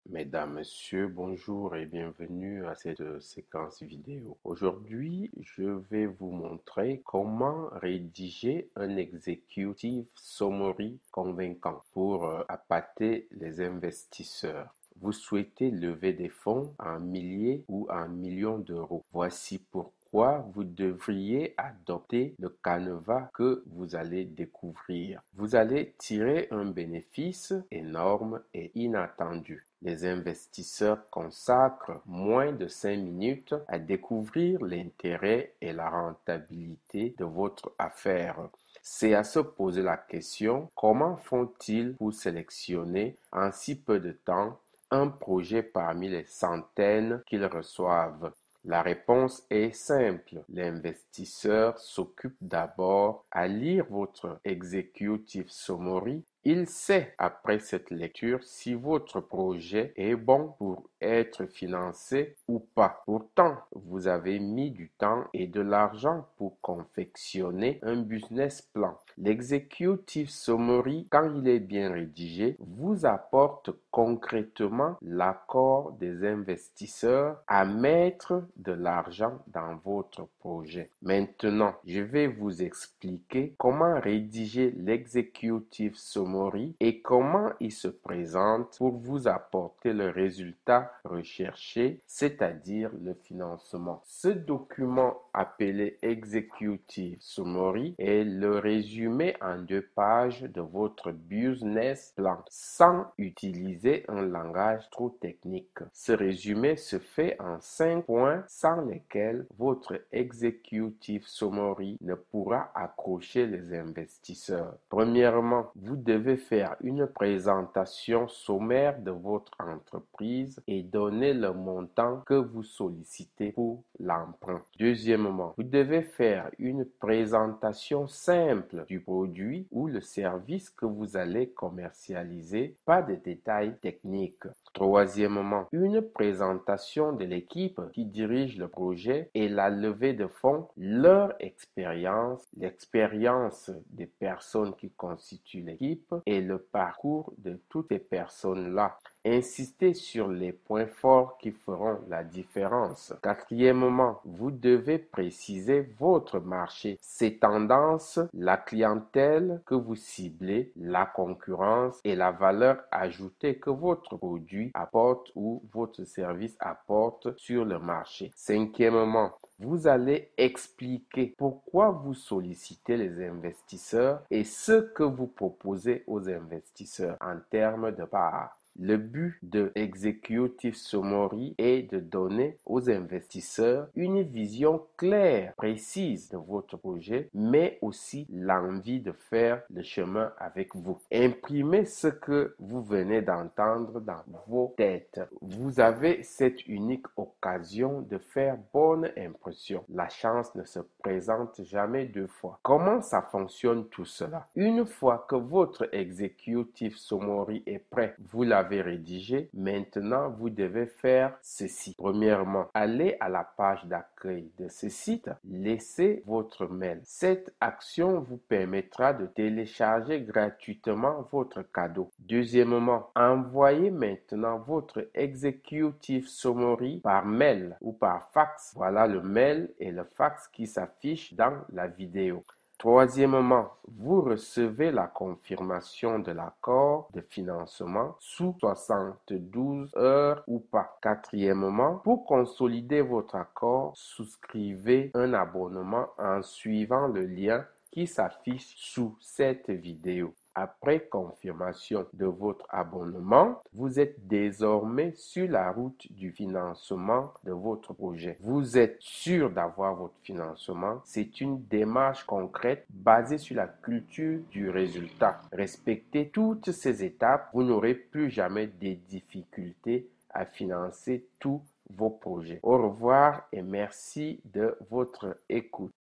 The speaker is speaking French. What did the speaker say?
Mesdames, Messieurs, bonjour et bienvenue à cette séquence vidéo. Aujourd'hui, je vais vous montrer comment rédiger un executive summary convaincant pour appâter les investisseurs. Vous souhaitez lever des fonds en milliers ou en millions d'euros. Voici pourquoi vous devriez adopter le canevas que vous allez découvrir. Vous allez tirer un bénéfice énorme et inattendu. Les investisseurs consacrent moins de 5 minutes à découvrir l'intérêt et la rentabilité de votre affaire. C'est à se poser la question, comment font-ils pour sélectionner en si peu de temps un projet parmi les centaines qu'ils reçoivent? La réponse est simple. L'investisseur s'occupe d'abord à lire votre executive summary. Il sait après cette lecture si votre projet est bon pour être financé ou pas. Pourtant, vous avez mis du temps et de l'argent pour confectionner un business plan. L'executive summary, quand il est bien rédigé, vous apporte concrètement l'accord des investisseurs à mettre de l'argent dans votre projet. Maintenant, je vais vous expliquer comment rédiger l'executive summary et comment il se présente pour vous apporter le résultat recherché, c'est-à-dire le financement. Ce document appelé Executive Summary est le résumé en 2 pages de votre business plan sans utiliser un langage trop technique. Ce résumé se fait en 5 points sans lesquels votre Executive Summary ne pourra accrocher les investisseurs. Premièrement, vous devez faire une présentation sommaire de votre entreprise et donner le montant que vous sollicitez pour l'emprunt. Deuxièmement, vous devez faire une présentation simple du produit ou le service que vous allez commercialiser, pas de détails techniques. Troisièmement, une présentation de l'équipe qui dirige le projet et la levée de fonds, leur expérience, l'expérience des personnes qui constituent l'équipe et le parcours de toutes ces personnes-là. Insistez sur les points forts qui feront la différence. Quatrièmement, vous devez préciser votre marché, ses tendances, la clientèle que vous ciblez, la concurrence et la valeur ajoutée que votre produit apporte ou votre service apporte sur le marché. Cinquièmement, vous allez expliquer pourquoi vous sollicitez les investisseurs et ce que vous proposez aux investisseurs en termes de parts. Le but de Executive Summary est de donner aux investisseurs une vision claire, précise de votre projet, mais aussi l'envie de faire le chemin avec vous. Imprimez ce que vous venez d'entendre dans vos têtes. Vous avez cette unique occasion de faire bonne impression. La chance ne se présente jamais 2 fois. Comment ça fonctionne tout cela? Une fois que votre Executive Summary est prêt, vous l'avez rédigé, maintenant vous devez faire ceci. Premièrement, allez à la page d'accueil de ce site, laissez votre mail. Cette action vous permettra de télécharger gratuitement votre cadeau. Deuxièmement, envoyez maintenant votre Executive Summary par mail ou par fax. Voilà le mail et le fax qui s'affichent dans la vidéo. Troisièmement, vous recevez la confirmation de l'accord de financement sous 72 heures ou pas. Quatrièmement, pour consolider votre accord, souscrivez un abonnement en suivant le lien qui s'affiche sous cette vidéo. Après confirmation de votre abonnement, vous êtes désormais sur la route du financement de votre projet. Vous êtes sûr d'avoir votre financement. C'est une démarche concrète basée sur la culture du résultat. Respectez toutes ces étapes, vous n'aurez plus jamais de difficultés à financer tous vos projets. Au revoir et merci de votre écoute.